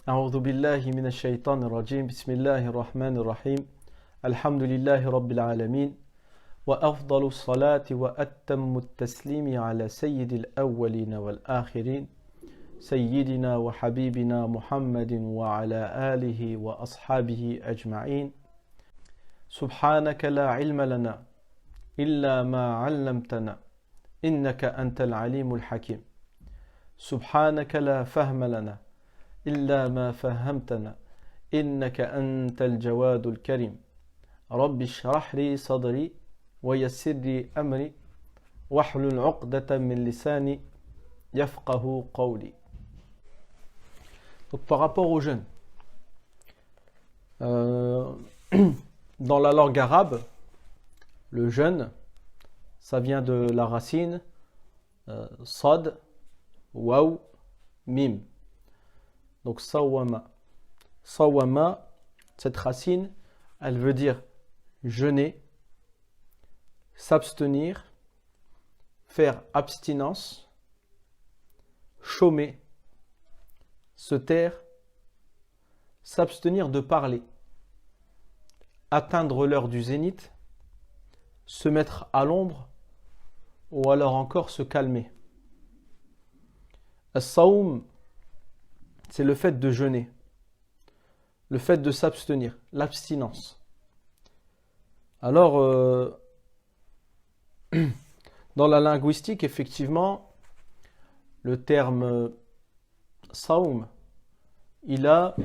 أعوذ بالله من الشيطان الرجيم بسم الله الرحمن الرحيم الحمد لله رب العالمين وأفضل الصلاة وأتم التسليم على سيد الأولين والآخرين سيدنا وحبيبنا محمد وعلى آله وأصحابه أجمعين سبحانك لا علم لنا إلا ما علمتنا إنك أنت العليم الحكيم سبحانك لا فهم لنا إلا ما فهمتنا إنك أنت الجواد الكريم رب اشرح لي صدري ويسر لي أمري واحلل عقدة من لساني يفقه قولي. Donc par rapport au jeûne, dans la langue arabe, le jeûne, ça vient de la racine sad, waw, mim. Donc sawama. Sawama, cette racine, elle veut dire jeûner, s'abstenir, faire abstinence, chômer, se taire, s'abstenir de parler, atteindre l'heure du zénith, se mettre à l'ombre ou alors encore se calmer. As-sawm, c'est le fait de jeûner, le fait de s'abstenir, l'abstinence. Alors, dans la linguistique, effectivement, le terme sawm, il a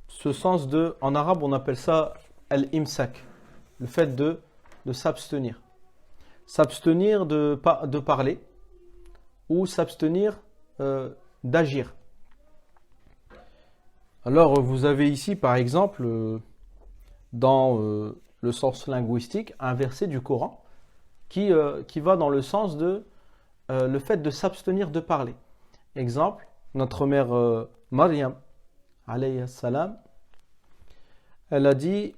ce sens de, en arabe on appelle ça al-imsak, le fait de s'abstenir. S'abstenir de parler ou s'abstenir d'agir. Alors vous avez ici par exemple dans le sens linguistique un verset du Coran qui va dans le sens de le fait de s'abstenir de parler. Exemple, notre mère Maryam alayhi salam, elle a dit,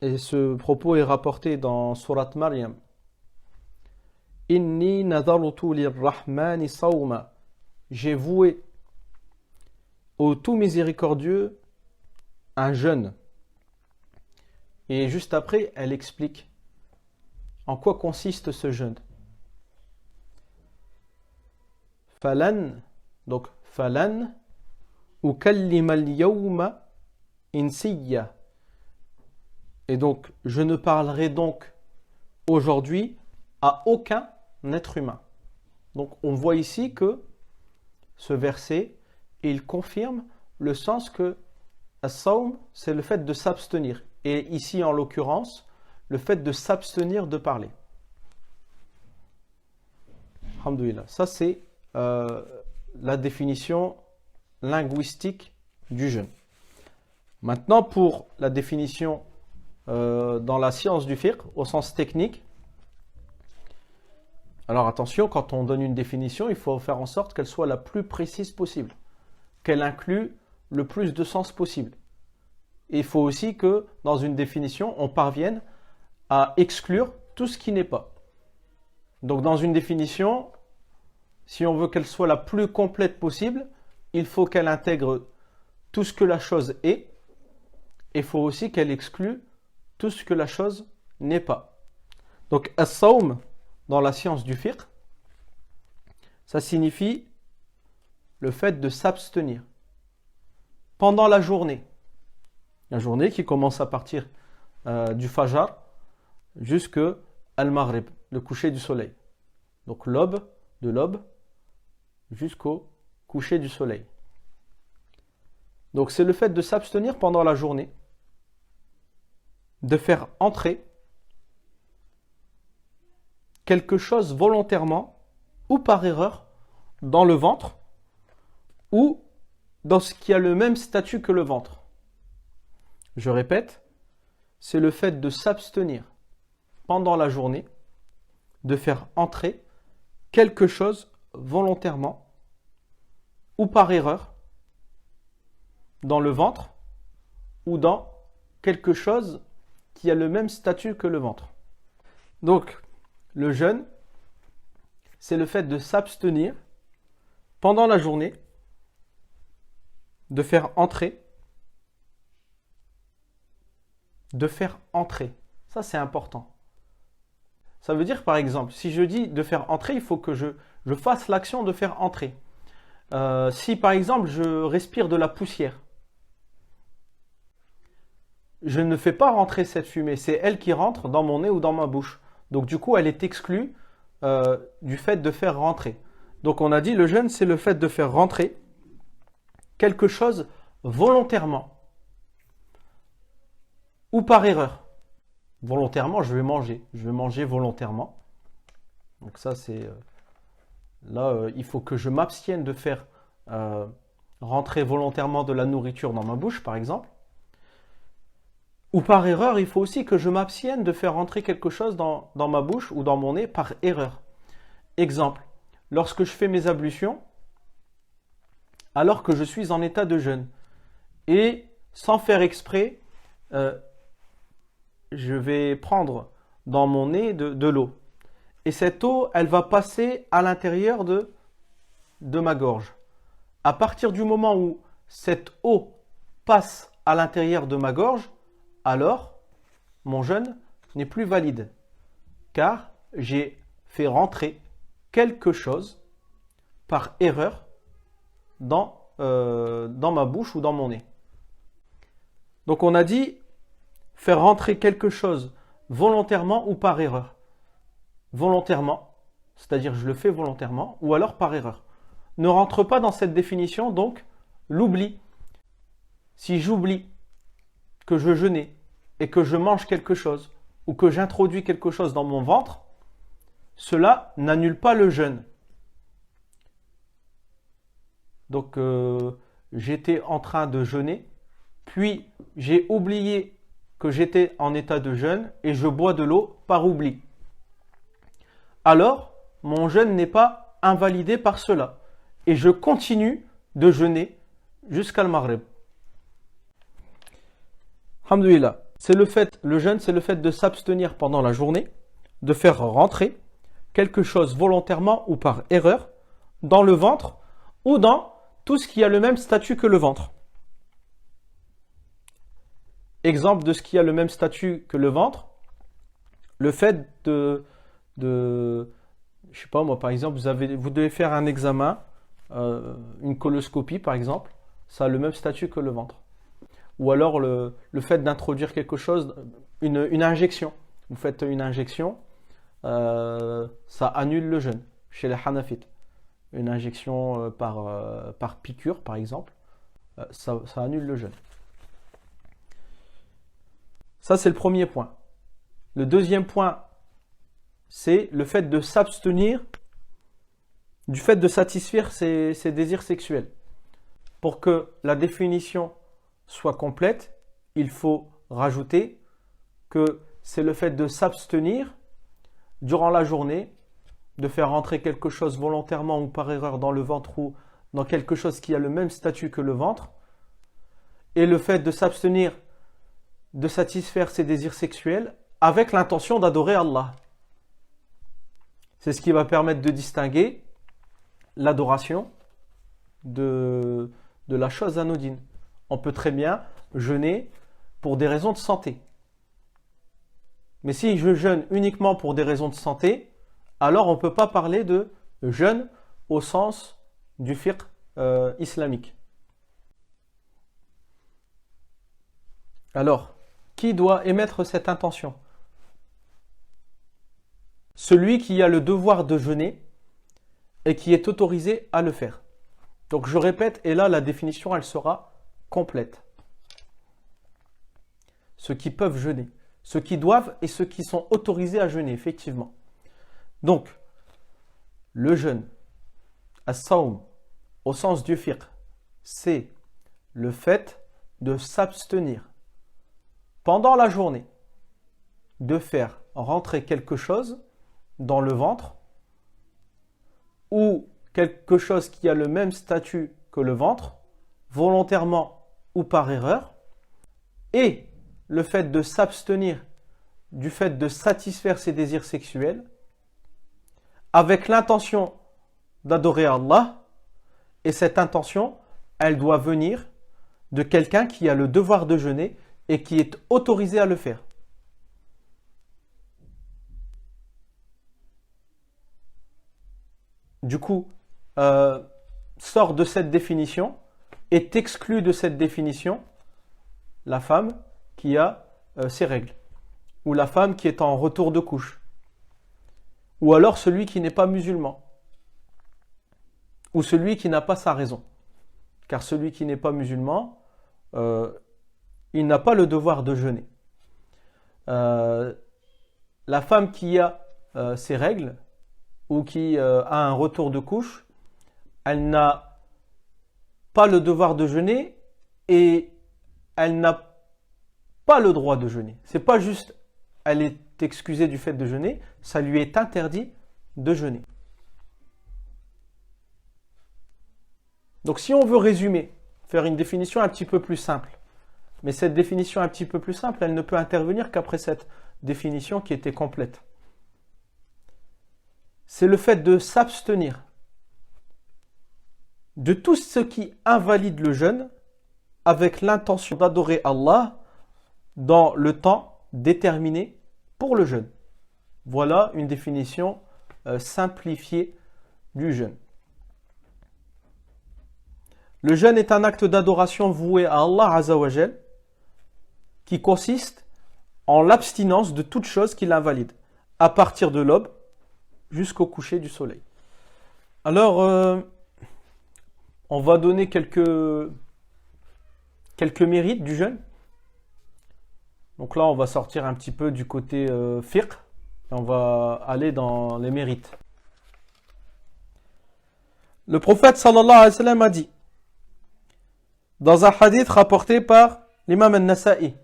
et ce propos est rapporté dans Surat Maryam, Inni nadartu lirrahmani sawma, j'ai voué au tout miséricordieux un jeûne. Et juste après, elle explique en quoi consiste ce jeûne. Falan, donc falan, ukallima al-yawma insiya. Et donc, je ne parlerai donc aujourd'hui à aucun être humain. Donc, on voit ici que ce verset, il confirme le sens que as-sawm, c'est le fait de s'abstenir. Et ici, en l'occurrence, le fait de s'abstenir de parler. Alhamdoulilah. Ça, c'est la définition linguistique du jeûne. Maintenant, pour la définition dans la science du fiqh, au sens technique, alors attention, quand on donne une définition, il faut faire en sorte qu'elle soit la plus précise possible, qu'elle inclue le plus de sens possible. Et il faut aussi que dans une définition, on parvienne à exclure tout ce qui n'est pas. Donc dans une définition, si on veut qu'elle soit la plus complète possible, il faut qu'elle intègre tout ce que la chose est, et il faut aussi qu'elle exclue tout ce que la chose n'est pas. Donc as-sawm, dans la science du fiqh, ça signifie le fait de s'abstenir pendant la journée. La journée qui commence à partir du Fajr jusqu'à Al-Maghrib, le coucher du soleil. Donc l'aube, de l'aube jusqu'au coucher du soleil. Donc c'est le fait de s'abstenir pendant la journée, de faire entrer quelque chose volontairement ou par erreur dans le ventre ou dans ce qui a le même statut que le ventre. Je répète, c'est le fait de s'abstenir pendant la journée, de faire entrer quelque chose volontairement ou par erreur dans le ventre ou dans quelque chose qui a le même statut que le ventre. Donc, le jeûne, c'est le fait de s'abstenir pendant la journée de faire entrer. De faire entrer. Ça, c'est important. Ça veut dire, par exemple, si je dis de faire entrer, il faut que je fasse l'action de faire entrer. Si, par exemple, je respire de la poussière, je ne fais pas rentrer cette fumée. C'est elle qui rentre dans mon nez ou dans ma bouche. Donc, du coup, elle est exclue du fait de faire rentrer. Donc, on a dit, le jeûne, c'est le fait de faire rentrer quelque chose volontairement ou par erreur. Volontairement, je vais manger. Je vais manger volontairement. Donc ça, c'est... là, il faut que je m'abstienne de faire rentrer volontairement de la nourriture dans ma bouche, par exemple. Ou par erreur, il faut aussi que je m'abstienne de faire rentrer quelque chose dans ma bouche ou dans mon nez par erreur. Exemple, lorsque je fais mes ablutions, alors que je suis en état de jeûne, et sans faire exprès, je vais prendre dans mon nez de l'eau. Et cette eau, elle va passer à l'intérieur de ma gorge. À partir du moment où cette eau passe à l'intérieur de ma gorge, alors mon jeûne n'est plus valide. Car j'ai fait rentrer quelque chose par erreur dans ma bouche ou dans mon nez. Donc on a dit faire rentrer quelque chose volontairement ou par erreur. Volontairement, c'est-à-dire je le fais volontairement, ou alors par erreur. Ne rentre pas dans cette définition, donc l'oubli. Si j'oublie que je jeûnais et que je mange quelque chose, ou que j'introduis quelque chose dans mon ventre, cela n'annule pas le jeûne. Donc j'étais en train de jeûner, puis j'ai oublié que j'étais en état de jeûne et je bois de l'eau par oubli. Alors, mon jeûne n'est pas invalidé par cela. Et je continue de jeûner jusqu'à le Maghrib. Alhamdulillah. Le jeûne, c'est le fait de s'abstenir pendant la journée, de faire rentrer quelque chose volontairement ou par erreur dans le ventre ou dans tout ce qui a le même statut que le ventre. Exemple de ce qui a le même statut que le ventre, le fait je sais pas moi, par exemple, vous devez faire un examen, une coloscopie par exemple, ça a le même statut que le ventre. Ou alors le fait d'introduire quelque chose, une injection. Vous faites une injection, ça annule le jeûne chez les Hanafites. Une injection par piqûre par exemple, ça annule le jeûne. Ça, c'est le premier point. Le deuxième point, c'est le fait de s'abstenir du fait de satisfaire ses désirs sexuels. Pour que la définition soit complète, il faut rajouter que c'est le fait de s'abstenir durant la journée, de faire rentrer quelque chose volontairement ou par erreur dans le ventre ou dans quelque chose qui a le même statut que le ventre, et le fait de s'abstenir de satisfaire ses désirs sexuels avec l'intention d'adorer Allah. C'est ce qui va permettre de distinguer l'adoration de la chose anodine. On peut très bien jeûner pour des raisons de santé. Mais si je jeûne uniquement pour des raisons de santé, alors on ne peut pas parler de jeûne au sens du fiqh islamique. Alors, qui doit émettre cette intention? Celui qui a le devoir de jeûner et qui est autorisé à le faire. Donc je répète, et là la définition elle sera complète. Ceux qui peuvent jeûner, ceux qui doivent et ceux qui sont autorisés à jeûner, effectivement. Donc, le jeûne, as-sawm, au sens du fiqh, c'est le fait de s'abstenir pendant la journée de faire rentrer quelque chose dans le ventre ou quelque chose qui a le même statut que le ventre, volontairement ou par erreur, et le fait de s'abstenir du fait de satisfaire ses désirs sexuels avec l'intention d'adorer Allah, et cette intention, elle doit venir de quelqu'un qui a le devoir de jeûner et qui est autorisé à le faire. Du coup, sort de cette définition, est exclue de cette définition la femme qui a ses règles, ou la femme qui est en retour de couche, ou alors celui qui n'est pas musulman, ou celui qui n'a pas sa raison. Car celui qui n'est pas musulman, il n'a pas le devoir de jeûner. La femme qui a ses règles, ou qui a un retour de couche, elle n'a pas le devoir de jeûner et elle n'a pas le droit de jeûner. C'est pas juste elle est excusée du fait de jeûner, ça lui est interdit de jeûner. Donc si on veut résumer, faire une définition un petit peu plus simple, mais cette définition un petit peu plus simple, elle ne peut intervenir qu'après cette définition qui était complète. C'est le fait de s'abstenir de tout ce qui invalide le jeûne avec l'intention d'adorer Allah dans le temps déterminé pour le jeûne. Voilà une définition simplifiée du jeûne. Le jeûne est un acte d'adoration voué à Allah Azza wa Jal qui consiste en l'abstinence de toute chose qui l'invalide à partir de l'aube jusqu'au coucher du soleil. Alors, on va donner quelques mérites du jeûne. Donc là, on va sortir un petit peu du côté fiqh et on va aller dans les mérites. Le prophète sallallahu alayhi wa sallam a dit, dans un hadith rapporté par l'imam al-Nasa'i,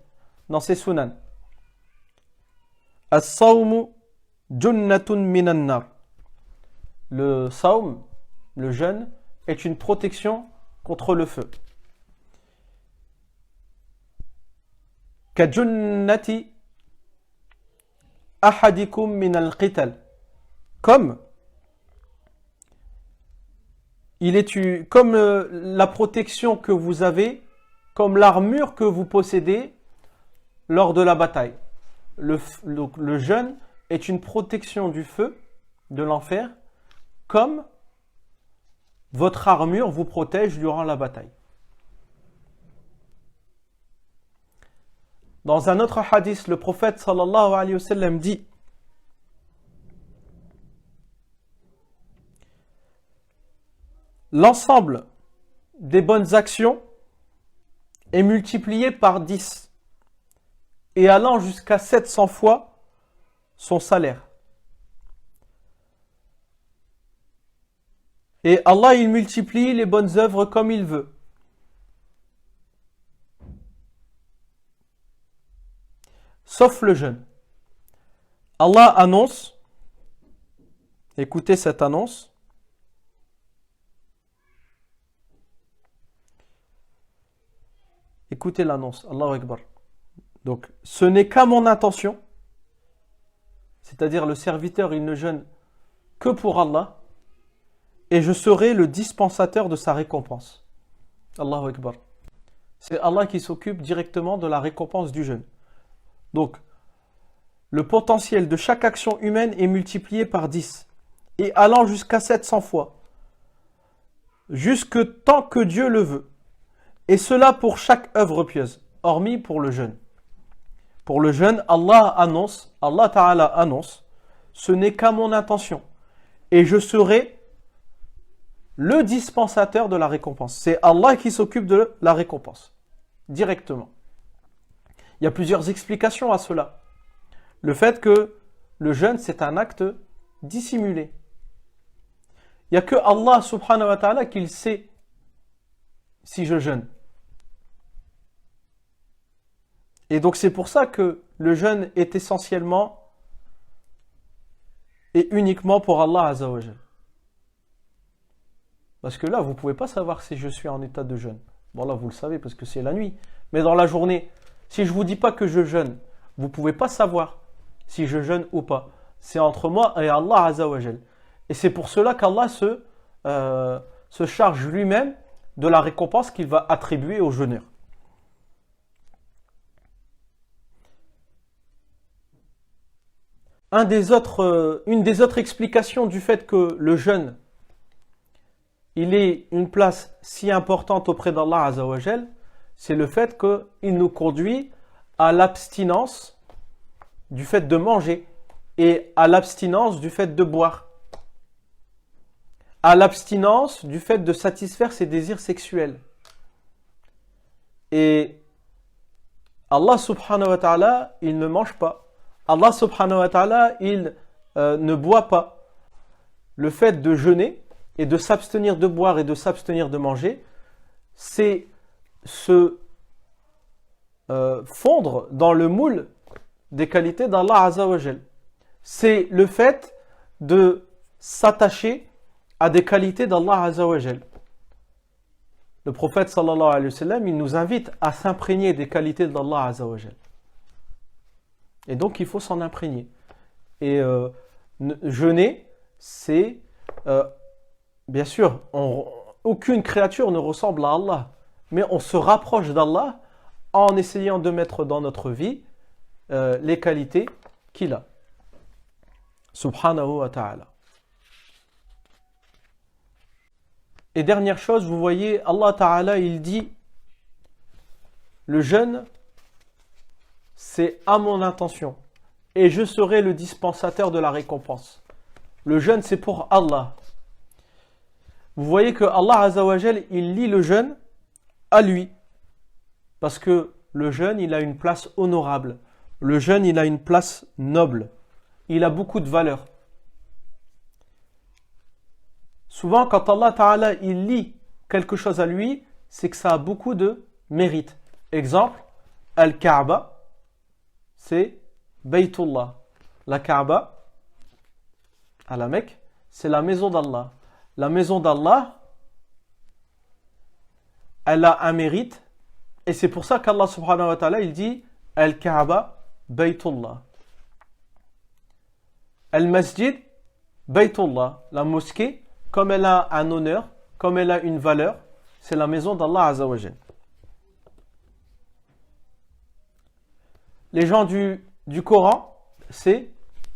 dans ses sunan, As-sawmu junnatun minan nar. Le sawm, le jeûne, est une protection contre le feu. Ka junnati ahadikum min al-qital. Comme la protection que vous avez, comme l'armure que vous possédez lors de la bataille. Le jeûne est une protection du feu, de l'enfer, comme votre armure vous protège durant la bataille. Dans un autre hadith, le prophète sallallahu alayhi wa sallam dit, l'ensemble des bonnes actions est multiplié par 10 et allant jusqu'à 700 fois son salaire. Et Allah, il multiplie les bonnes œuvres comme il veut. Sauf le jeûne. Allah annonce, écoutez cette annonce, écoutez l'annonce, Allahu Akbar. Donc, ce n'est qu'à mon intention, c'est-à-dire le serviteur, il ne jeûne que pour Allah, et je serai le dispensateur de sa récompense. Allahu Akbar. C'est Allah qui s'occupe directement de la récompense du jeûne. Donc, le potentiel de chaque action humaine est multiplié par 10, et allant jusqu'à 700 fois, jusque tant que Dieu le veut. Et cela pour chaque œuvre pieuse, hormis pour le jeûne. Pour le jeûne, Allah Ta'ala annonce, ce n'est qu'à mon intention, et je serai le dispensateur de la récompense. C'est Allah qui s'occupe de la récompense, directement. Il y a plusieurs explications à cela. Le fait que le jeûne, c'est un acte dissimulé. Il n'y a que Allah subhanahu wa ta'ala qui le sait si je jeûne. Et donc c'est pour ça que le jeûne est essentiellement et uniquement pour Allah Azza wa Jal. Parce que là, vous ne pouvez pas savoir si je suis en état de jeûne. Bon là, vous le savez parce que c'est la nuit. Mais dans la journée, si je ne vous dis pas que je jeûne, vous ne pouvez pas savoir si je jeûne ou pas. C'est entre moi et Allah Azza wa Jal. Et c'est pour cela qu'Allah se charge lui-même de la récompense qu'il va attribuer aux jeûneurs. Une des autres explications du fait que le jeûne, il ait une place si importante auprès d'Allah Azzawajal, c'est le fait qu'il nous conduit à l'abstinence du fait de manger et à l'abstinence du fait de boire, à l'abstinence du fait de satisfaire ses désirs sexuels. Et Allah subhanahu wa ta'ala, il ne mange pas. Allah subhanahu wa ta'ala, il ne boit pas. Le fait de jeûner et de s'abstenir de boire et de s'abstenir de manger, c'est se fondre dans le moule des qualités d'Allah Azzawajal. C'est le fait de s'attacher à des qualités d'Allah Azzawajal. Le prophète sallallahu alayhi wa sallam, il nous invite à s'imprégner des qualités d'Allah Azzawajal. Et donc il faut s'en imprégner. Et jeûner, c'est bien sûr, aucune créature ne ressemble à Allah, mais on se rapproche d'Allah en essayant de mettre dans notre vie les qualités qu'il a. Subhanahu wa ta'ala. Et dernière chose, vous voyez, Allah Ta'ala, il dit, le jeûne, c'est à mon intention, et je serai le dispensateur de la récompense. Le jeûne, c'est pour Allah. Vous voyez que Allah Azzawajal, il lie le jeûne à lui, parce que le jeûne, il a une place honorable. Le jeûne, il a une place noble. Il a beaucoup de valeur. Souvent, quand Allah Ta'ala, il lie quelque chose à lui, c'est que ça a beaucoup de mérite. Exemple, Al-Kaaba, c'est Baytullah. La Kaaba, à la Mecque, c'est la maison d'Allah. La maison d'Allah, elle a un mérite, et c'est pour ça qu'Allah subhanahu wa ta'ala, il dit Al-Kaaba, Baytullah. Al-Masjid, Baytullah. La mosquée, comme elle a un honneur, comme elle a une valeur, c'est la maison d'Allah Azzawajal. Les gens du Coran, c'est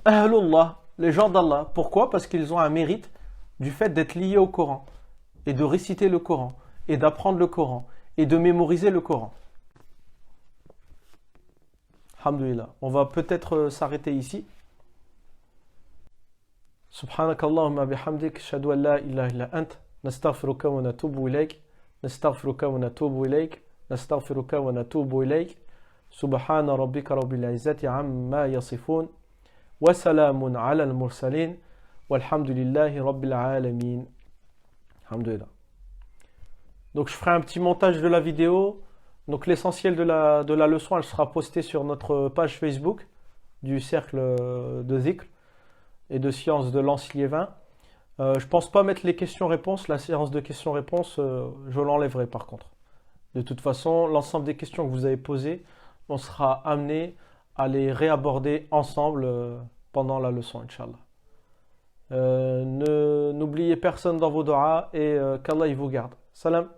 Ahlullah, les gens d'Allah. Pourquoi? Parce qu'ils ont un mérite du fait d'être liés au Coran, et de réciter le Coran, et d'apprendre le Coran, et de mémoriser le Coran. Alhamdulillah. On va peut-être s'arrêter ici. سبحانك اللهم بحمدك أشهد أن لا إله إلا أنت نستغفرك ونتوب إليك نستغفرك ونتوب إليك نستغفرك ونتوب إليك سبحان ربك رب العزة عما يصفون وسلام على المرسلين والحمد لله رب العالمين. Alhamdulillah. Donc je ferai un petit montage de la vidéo. Donc l'essentiel de la leçon, elle sera postée sur notre page Facebook du cercle de Zikr et de sciences de Lens-Liévin. Je pense pas mettre les questions-réponses. La séance de questions-réponses, je l'enlèverai par contre. De toute façon, l'ensemble des questions que vous avez posées, on sera amené à les réaborder ensemble pendant la leçon, Inch'Allah. N'oubliez personne dans vos doigts et qu'Allah il vous garde. Salam.